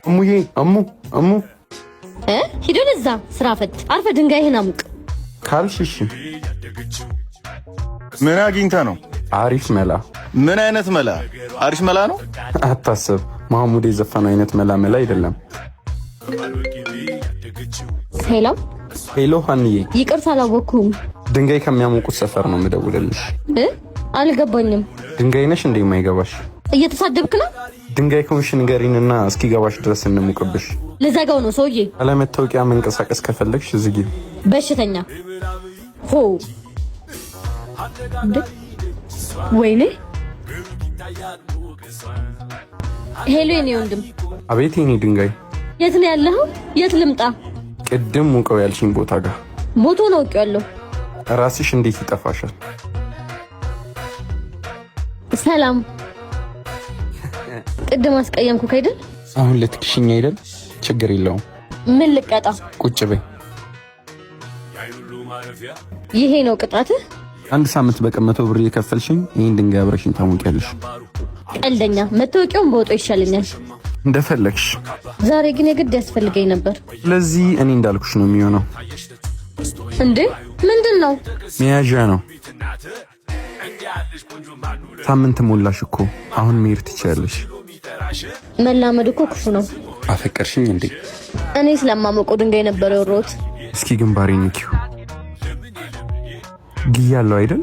እሙዬ እሙ ሂዱን እዛ ስራ ፈት አርፈ ድንጋይህን አሙቅ ካልሽሽ። ምን አግኝታ ነው? አሪፍ መላ። ምን አይነት መላ? አሪፍ መላ ነው። አታስብ፣ ማህሙድ የዘፈነው አይነት መላ አይደለም። ሄሎ ሀንዬ፣ ይቅርታ አላወኩም። ድንጋይ ከሚያሞቁት ሰፈር ነው የምደውልልሽ። አልገባኝም። ድንጋይ ነሽ እንዴ የማይገባሽ? እየተሳደብክ ነው? ድንጋይ ከሆንሽ ንገሪንና እስኪገባሽ ድረስ እንሙቅብሽ። ልዘጋው ነው ሰውዬ። አለመታወቂያ መንቀሳቀስ ከፈለግሽ ዝጊ። በሽተኛ ሆ እንዴ! ወይኔ! ሄሎ የኔ ወንድም። አቤት የኔ ድንጋይ። የት ነው ያለኸው? የት ልምጣ? ቅድም ሙቀው ያልሽኝ ቦታ ጋር። ቦታውን አውቄዋለሁ። ራስሽ እንዴት ይጠፋሻል? ሰላም። ቅድም አስቀየምኩህ አይደል? አሁን ልትክሽኝ አይደል? ችግር የለውም። ምን ልቀጣ? ቁጭ በይ። ይሄ ነው ቅጣትህ? 1 ሳምንት በቀን 100 ብር እየከፈልሽኝ ይሄን ድንጋይ አብረሽኝ ታሞቂያለሽ። ቀልደኛ። መታወቂያውን በወጣው ይሻለኛል። እንደፈለግሽ። ዛሬ ግን የግድ ያስፈልገኝ ነበር። ስለዚህ እኔ እንዳልኩሽ ነው የሚሆነው። እንዴ ምንድን ነው? መያዣ ነው። ሳምንት ሞላሽ እኮ። አሁን መሄድ ትችያለሽ። መላመድ እኮ ክፉ ነው። አፈቀርሽኝ እንዴ? እኔ ስለማሞቀው ድንጋይ ነበር የወሮት። እስኪ ግንባሬ ንኪው። ግያለው አይደል?